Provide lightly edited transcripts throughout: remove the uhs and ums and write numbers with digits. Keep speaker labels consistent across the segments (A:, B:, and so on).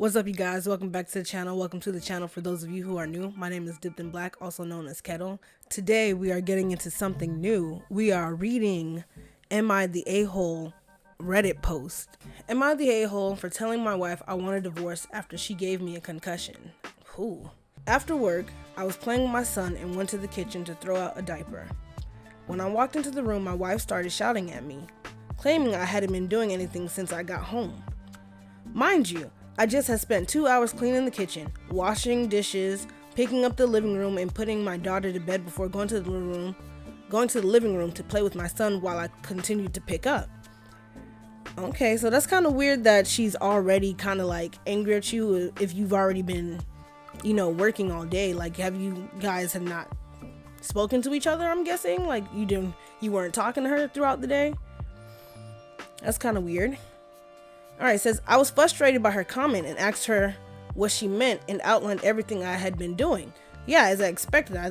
A: What's up, you guys? Welcome back to the channel. Welcome to the channel for those of you who are new. My name is Dipped in Black, also known as Kettle. Today we are getting into something new. We are reading Am I the A-hole Reddit post. Am I the a-hole for telling my wife I want a divorce after she gave me a concussion? Whew. After work, I was playing with my son and went to the kitchen to throw out a diaper. When I walked into the room, my wife started shouting at me, claiming I hadn't been doing anything since I got home. Mind you, I just had spent 2 hours cleaning the kitchen, washing dishes, picking up the living room, and putting my daughter to bed before going to the living room to play with my son while I continued to pick up. Okay, so that's kind of weird that she's already kind of like angry at you if you've already been, working all day. Like, have you guys have not spoken to each other? I'm guessing like you weren't talking to her throughout the day. That's kind of weird. Alright, says, I was frustrated by her comment and asked her what she meant and outlined everything I had been doing. Yeah, as I expected, I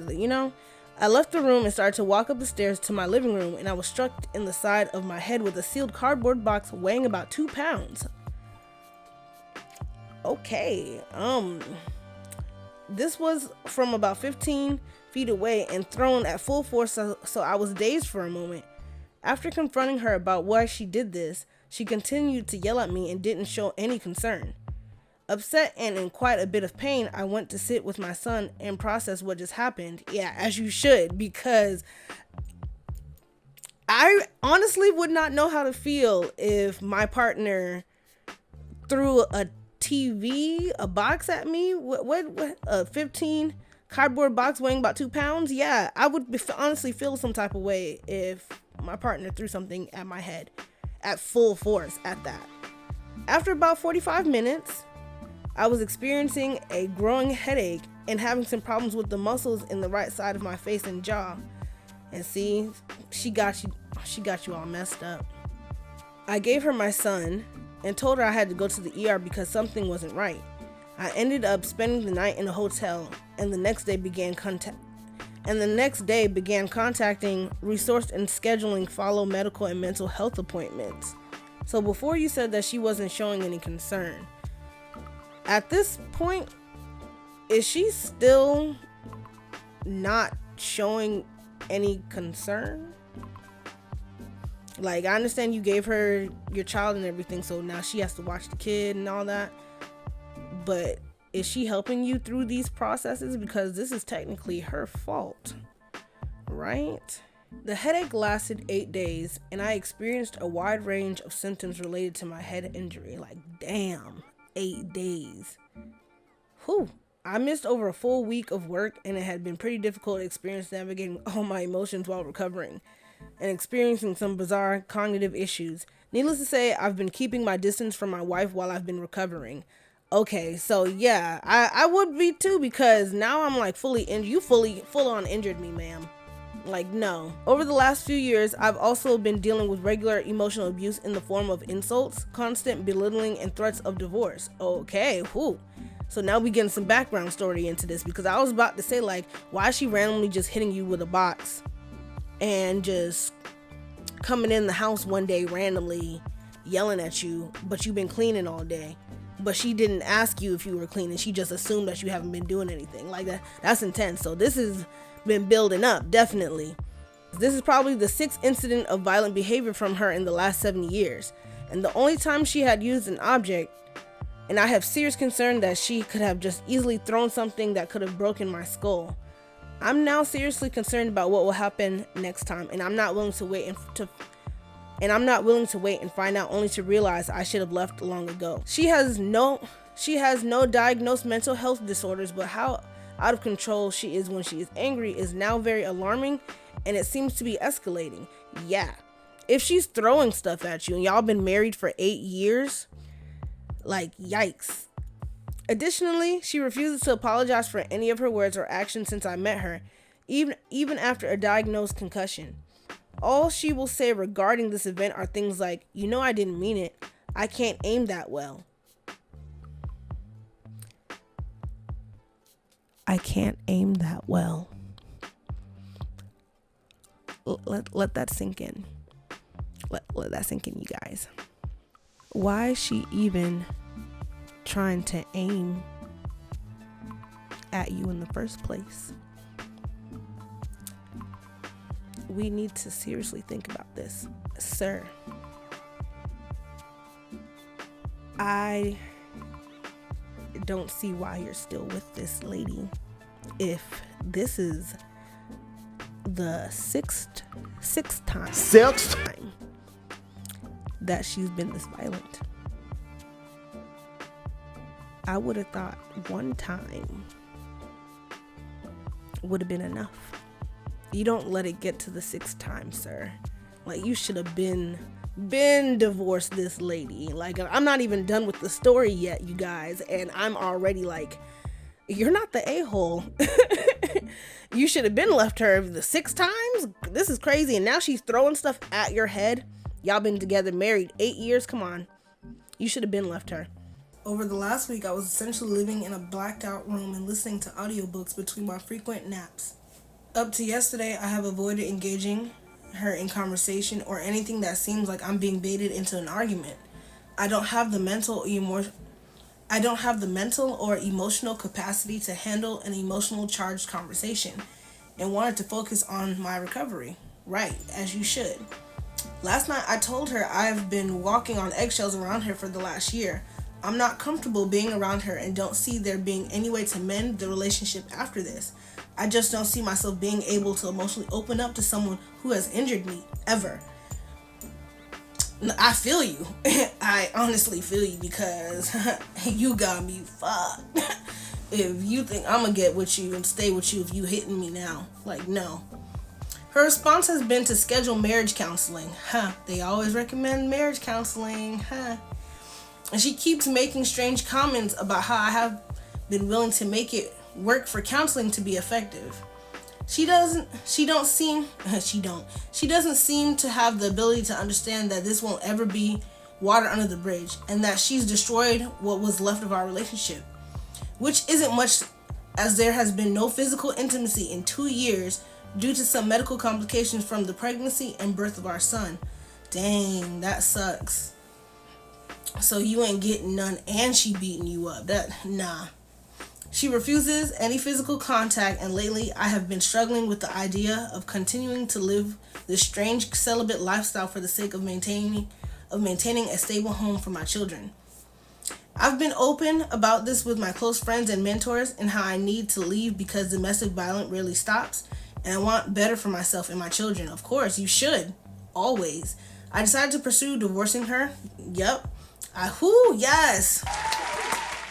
A: left the room and started to walk up the stairs to my living room, and I was struck in the side of my head with a sealed cardboard box weighing about 2 pounds. Okay, this was from about 15 feet away and thrown at full force, so I was dazed for a moment. After confronting her about why she did this, she continued to yell at me and didn't show any concern. Upset and in quite a bit of pain, I went to sit with my son and process what just happened. Yeah, as you should, because I honestly would not know how to feel if my partner threw a TV, a box at me. What a 15 cardboard box weighing about 2 pounds. Yeah, I would honestly feel some type of way if my partner threw something at my head at full force at that. After about 45 minutes, I was experiencing a growing headache and having some problems with the muscles in the right side of my face and jaw. And see, she got you all messed up. I gave her my son and told her I had to go to the ER because something wasn't right. I ended up spending the night in a hotel and the next day began contacting, resourced and scheduling follow medical and mental health appointments. So before you said that she wasn't showing any concern, at this point, is she still not showing any concern? Like, I understand you gave her your child and everything, so now she has to watch the kid and all that, but is she helping you through these processes? Because this is technically her fault, right? The headache lasted 8 days, and I experienced a wide range of symptoms related to my head injury. Like, damn, 8 days. Whew. I missed over a full week of work, and it had been pretty difficult to experience navigating all my emotions while recovering and experiencing some bizarre cognitive issues. Needless to say, I've been keeping my distance from my wife while I've been recovering. Okay, so yeah, I would be too, because now I'm like full on injured me, ma'am. Like, no. Over the last few years, I've also been dealing with regular emotional abuse in the form of insults, constant belittling, and threats of divorce. Okay, whew. So now we getting some background story into this, because I was about to say, like, why is she randomly just hitting you with a box and just coming in the house one day randomly yelling at you, but you've been cleaning all day? But she didn't ask you if you were cleaning. She just assumed that you haven't been doing anything. Like, that's intense. So this has been building up, definitely. This is probably the 6th incident of violent behavior from her in the last 7 years. And the only time she had used an object, and I have serious concern that she could have just easily thrown something that could have broken my skull. I'm now seriously concerned about what will happen next time, and I'm not willing to wait and find out, only to realize I should have left long ago. She has no diagnosed mental health disorders, but how out of control she is when she is angry is now very alarming, and it seems to be escalating. Yeah, if she's throwing stuff at you and y'all been married for 8 years, like, yikes. Additionally, she refuses to apologize for any of her words or actions since I met her, even after a diagnosed concussion. All she will say regarding this event are things like, I didn't mean it. I can't aim that well. I can't aim that well. Let that sink in. Let that sink in, you guys. Why is she even trying to aim at you in the first place. We need to seriously think about this. Sir, I don't see why you're still with this lady if this is the sixth time that she's been this violent. I would have thought one time would have been enough. You don't let it get to the sixth time, sir. Like, you should have been divorced this lady. Like, I'm not even done with the story yet, you guys, and I'm already like, you're not the a-hole. You should have been left her the 6 times. This is crazy. And now she's throwing stuff at your head. Y'all been together, married 8 years. Come on. You should have been left her. Over the last week, I was essentially living in a blacked out room and listening to audiobooks between my frequent naps. Up to yesterday, I have avoided engaging her in conversation or anything that seems like I'm being baited into an argument. I don't have the mental or emotional capacity to handle an emotional charged conversation and wanted to focus on my recovery. Right, as you should. Last night I told her I've been walking on eggshells around her for the last year. I'm not comfortable being around her and don't see there being any way to mend the relationship after this. I just don't see myself being able to emotionally open up to someone who has injured me, ever. I feel you. I honestly feel you because you got me fucked. If you think I'm gonna get with you and stay with you if you hitting me now, like, no. Her response has been to schedule marriage counseling. They always recommend marriage counseling. And she keeps making strange comments about how I have been willing to make it work for counseling to be effective. She doesn't seem to have the ability to understand that this won't ever be water under the bridge and that she's destroyed what was left of our relationship, which isn't much, as there has been no physical intimacy in 2 years due to some medical complications from the pregnancy and birth of our son. Dang, that sucks. So you ain't getting none and she beating you up. Nah. She refuses any physical contact, and lately I have been struggling with the idea of continuing to live this strange celibate lifestyle for the sake of maintaining a stable home for my children. I've been open about this with my close friends and mentors and how I need to leave because domestic violence rarely stops, and I want better for myself and my children. Of course, you should. Always. I decided to pursue divorcing her. Yep. Yes.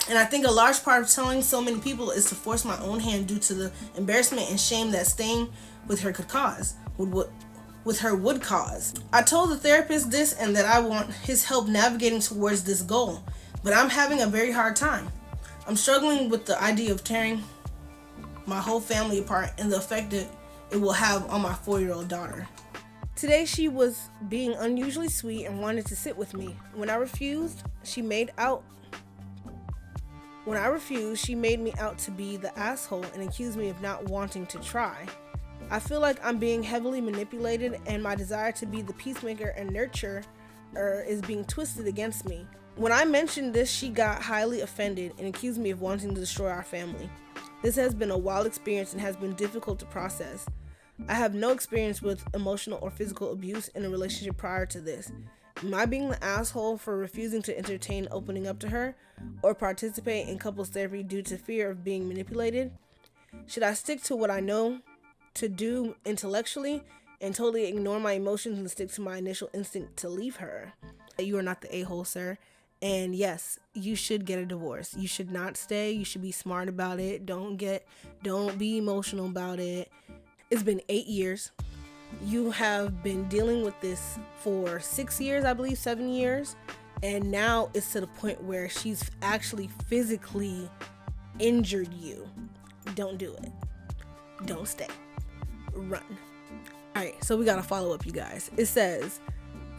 A: And I think a large part of telling so many people is to force my own hand due to the embarrassment and shame that staying with her would cause. I told the therapist this and that I want his help navigating towards this goal, but I'm having a very hard time. I'm struggling with the idea of tearing my whole family apart and the effect that it will have on my 4-year-old daughter. Today she was being unusually sweet and wanted to sit with me. When I refused, she made me out to be the asshole and accused me of not wanting to try. I feel like I'm being heavily manipulated and my desire to be the peacemaker and nurturer is being twisted against me. When I mentioned this, she got highly offended and accused me of wanting to destroy our family. This has been a wild experience and has been difficult to process. I have no experience with emotional or physical abuse in a relationship prior to this. Am I being the asshole for refusing to entertain opening up to her or participate in couples therapy due to fear of being manipulated? Should I stick to what I know to do intellectually and totally ignore my emotions and stick to my initial instinct to leave her? You are not the a-hole, sir. And yes, you should get a divorce. You should not stay. You should be smart about it. Don't be emotional about it. It's been 8 years. You have been dealing with this for 6 years, I believe, 7 years. And now it's to the point where she's actually physically injured you. Don't do it. Don't stay. Run. All right, so we got a follow-up, you guys. It says,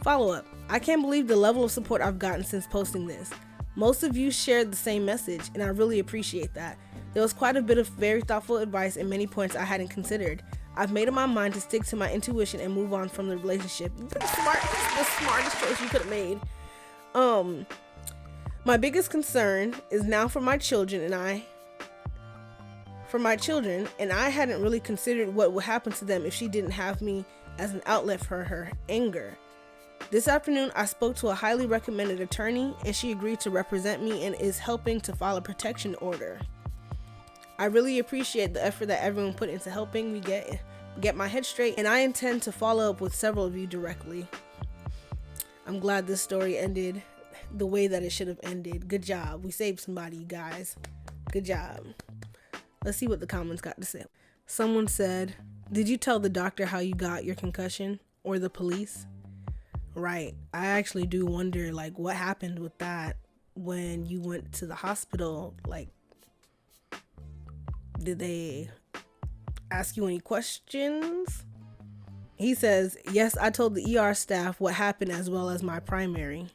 A: follow-up. I can't believe the level of support I've gotten since posting this. Most of you shared the same message, and I really appreciate that. There was quite a bit of very thoughtful advice and many points I hadn't considered. I've made up my mind to stick to my intuition and move on from the relationship. The smartest choice you could have made. My biggest concern is now for my children, and I hadn't really considered what would happen to them if she didn't have me as an outlet for her anger. This afternoon, I spoke to a highly recommended attorney, and she agreed to represent me and is helping to file a protection order. I really appreciate the effort that everyone put into helping me get my head straight, and I intend to follow up with several of you directly. I'm glad this story ended the way that it should have ended. Good job. We saved somebody, you guys. Good job. Let's see what the comments got to say. Someone said, "Did you tell the doctor how you got your concussion or the police?" Right. I actually do wonder, like, what happened with that when you went to the hospital? Like, did they ask you any questions? He says, "Yes, I told the ER staff what happened as well as my primary.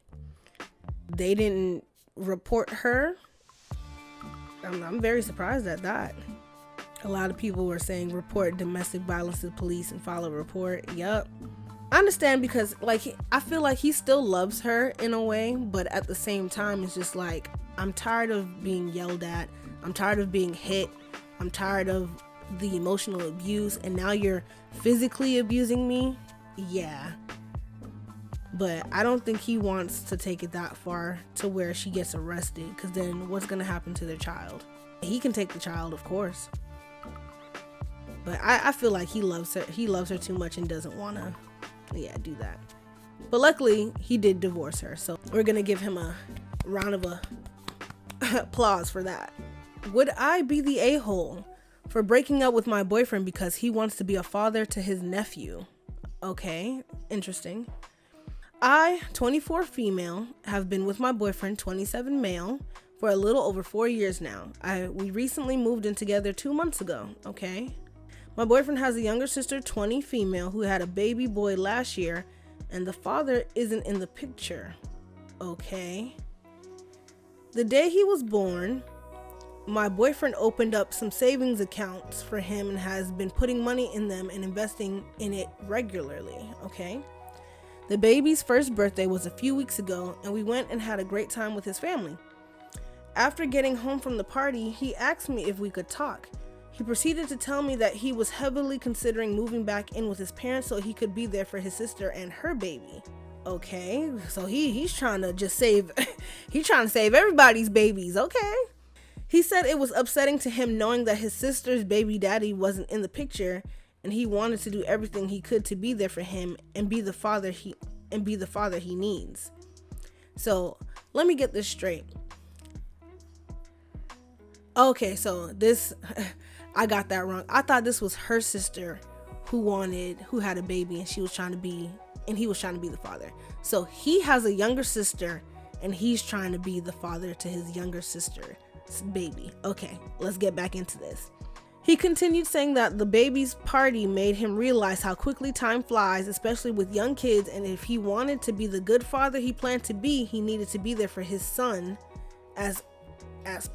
A: They didn't report her." I'm very surprised at that. A lot of people were saying report domestic violence to the police and file a report. Yup. I understand, because like I feel like he still loves her in a way, but at the same time it's just like, I'm tired of being yelled at. I'm tired of being hit. I'm tired of the emotional abuse, and now you're physically abusing me. Yeah. But I don't think he wants to take it that far to where she gets arrested, because then what's going to happen to their child? He can take the child, of course. But I feel like he loves her. He loves her too much and doesn't want to, do that. But luckily, he did divorce her. So we're going to give him a round of applause for that. Would I be the a-hole for breaking up with my boyfriend because he wants to be a father to his nephew? Okay, interesting. I, 24 female, have been with my boyfriend, 27 male, for a little over 4 years now. We recently moved in together 2 months ago. Okay. My boyfriend has a younger sister, 20 female, who had a baby boy last year, and the father isn't in the picture. Okay. The day he was born, my boyfriend opened up some savings accounts for him and has been putting money in them and investing in it regularly. Okay. The baby's first birthday was a few weeks ago, and we went and had a great time with his family. After getting home from the party, he asked me if we could talk. He proceeded to tell me that he was heavily considering moving back in with his parents so he could be there for his sister and her baby. Okay, so he's trying to just save, he's trying to save everybody's babies. Okay. He said it was upsetting to him knowing that his sister's baby daddy wasn't in the picture, and he wanted to do everything he could to be there for him and be the father he needs. So let me get this straight. Okay, so this, I got that wrong. I thought this was her sister who had a baby, and he was trying to be the father. So he has a younger sister, and he's trying to be the father to his younger sister's baby. Okay, let's get back into this. He continued saying that the baby's party made him realize how quickly time flies, especially with young kids, and if he wanted to be the good father he planned to be, he needed to be there for his son as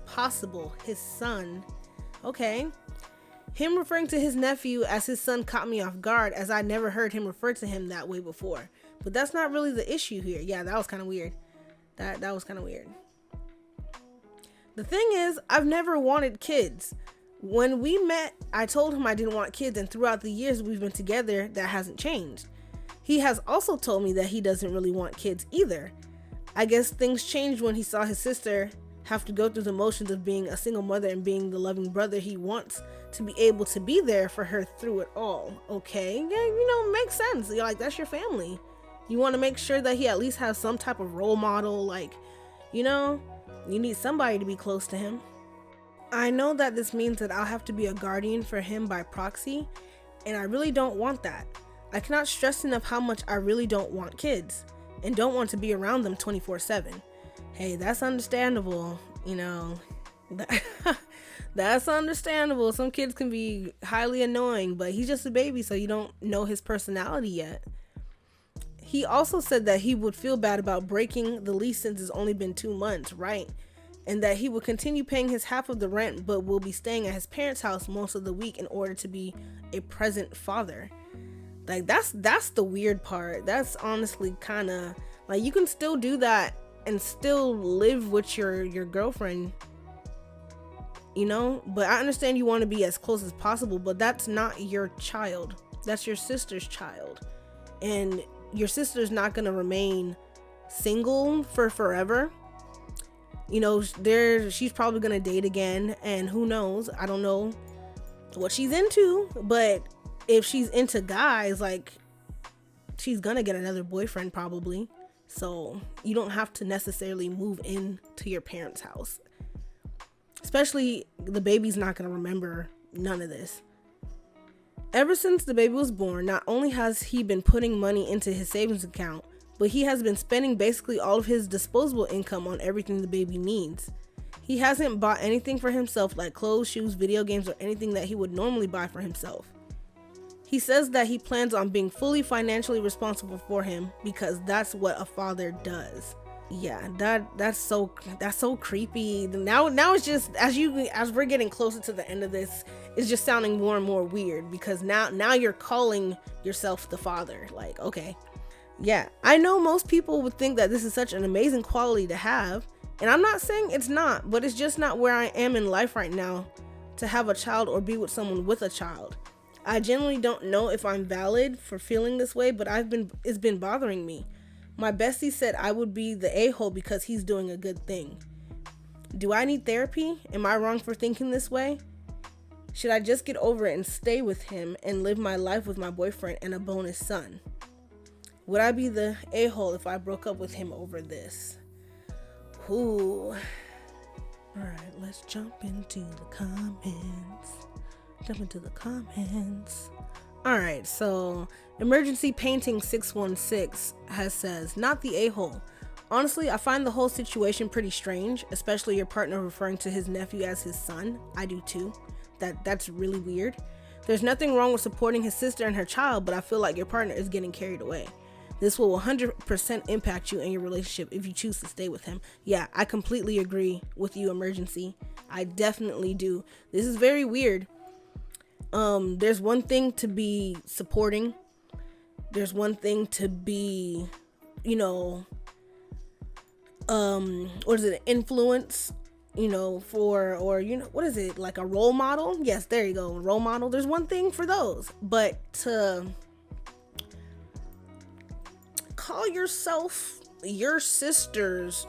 A: possible. His son. Okay. Him referring to his nephew as his son caught me off guard, as I never heard him refer to him that way before. But that's not really the issue here. Yeah, that was kind of weird. That was kind of weird. The thing is, I've never wanted kids. When we met, I told him I didn't want kids, and throughout the years we've been together, that hasn't changed. He has also told me that he doesn't really want kids either. I guess things changed when he saw his sister have to go through the motions of being a single mother and being the loving brother he wants to be able to be there for her through it all. Okay, yeah, makes sense. You're like, that's your family. You want to make sure that he at least has some type of role model, like, you need somebody to be close to him. I know that this means that I'll have to be a guardian for him by proxy, and I really don't want that. I cannot stress enough how much I really don't want kids and don't want to be around them 24/7. Hey, that's understandable, that's understandable. Some kids can be highly annoying, but he's just a baby, so you don't know his personality yet. He also said that he would feel bad about breaking the lease since it's only been 2 months, right? And that he will continue paying his half of the rent, but will be staying at his parents' house most of the week in order to be a present father. Like, that's the weird part. That's honestly kind of like, you can still do that and still live with your girlfriend, you know. But I understand you want to be as close as possible, but that's not your child. That's your sister's child, and your sister's not going to remain single for forever. You know, she's probably going to date again, and who knows, I don't know what she's into, but if she's into guys, like, she's going to get another boyfriend probably. So you don't have to necessarily move into your parents' house. Especially the baby's not going to remember none of this. Ever since the baby was born, not only has he been putting money into his savings account, but he has been spending basically all of his disposable income on everything the baby needs. He hasn't bought anything for himself like clothes, shoes, video games, or anything that he would normally buy for himself. He says that he plans on being fully financially responsible for him because that's what a father does. Yeah, that's so creepy. Now it's just as we're getting closer to the end of this, it's just sounding more and more weird because now you're calling yourself the father. Like, okay. Yeah, I know most people would think that this is such an amazing quality to have, and I'm not saying it's not, but it's just not where I am in life right now to have a child or be with someone with a child. I genuinely don't know if I'm valid for feeling this way, but it's been bothering me. My bestie said I would be the a-hole because he's doing a good thing. Do I need therapy? Am I wrong for thinking this way? Should I just get over it and stay with him and live my life with my boyfriend and a bonus son? Would I be the a-hole if I broke up with him over this? Ooh. Alright, let's jump into the comments. Alright, so Emergency Painting 616 says, not the a-hole. Honestly, I find the whole situation pretty strange, especially your partner referring to his nephew as his son. I do too. That's really weird. There's nothing wrong with supporting his sister and her child, but I feel like your partner is getting carried away. This will 100% impact you and your relationship if you choose to stay with him. Yeah, I completely agree with you, Emergency. I definitely do. This is very weird. There's one thing to be supporting. There's one thing to be, you know, what is it, influence, you know, or, you know, what is it, like a role model? Yes, there you go, a role model. There's one thing for those, but to call yourself your sister's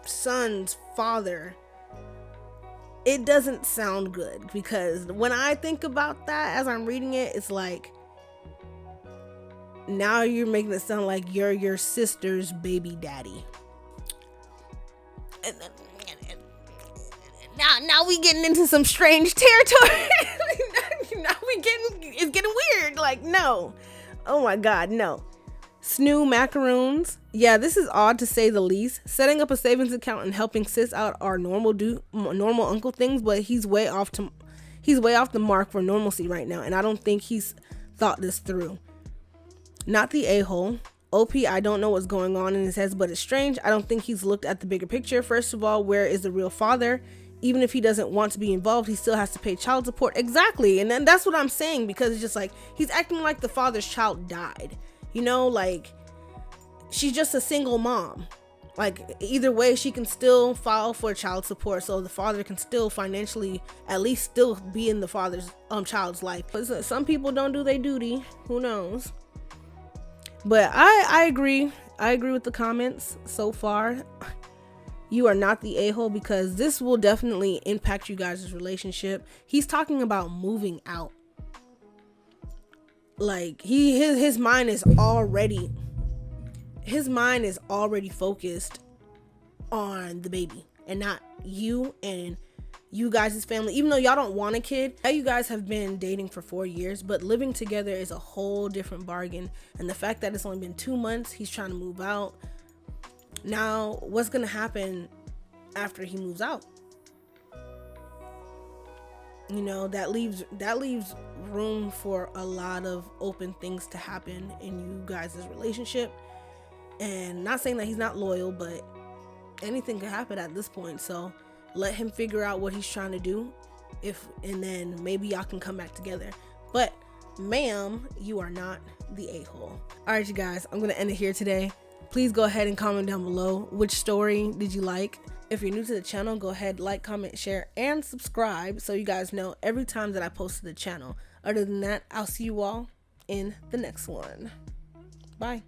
A: son's father, it doesn't sound good, because when I think about that as I'm reading it, it's like, now you're making it sound like you're your sister's baby daddy. And now we getting into some strange territory. It's getting weird. Like, no. Oh my God, no. Snoo Macaroons. Yeah, this is odd to say the least. Setting up a savings account and helping sis out are normal uncle things, but he's way off the mark for normalcy right now, and I don't think he's thought this through. Not the a-hole. OP, I don't know what's going on in his head, but it's strange. I don't think he's looked at the bigger picture. First of all, where is the real father? Even if he doesn't want to be involved, he still has to pay child support. Exactly. And then that's what I'm saying, because it's just like, he's acting like the father's child died. You know, like, she's just a single mom. Like, either way, she can still file for child support, so the father can still financially at least still be in the father's child's life. But some people don't do their duty. Who knows? But I agree. I agree with the comments so far. You are not the a-hole, because this will definitely impact you guys' relationship. He's talking about moving out. Like, his mind is already focused on the baby and not you and you guys' family. Even though y'all don't want a kid, you guys have been dating for 4 years, but living together is a whole different bargain. And the fact that it's only been 2 months, he's trying to move out. Now, what's gonna happen after he moves out? You know, that leaves room for a lot of open things to happen in you guys' relationship. And not saying that he's not loyal, but anything could happen at this point. So let him figure out what he's trying to do, and then maybe y'all can come back together. But ma'am, you are not the a-hole. All right, you guys, I'm gonna end it here today. Please go ahead and comment down below which story did you like. If you're new to the channel, go ahead, like, comment, share, and subscribe so you guys know every time that I post to the channel. Other than that, I'll see you all in the next one. Bye.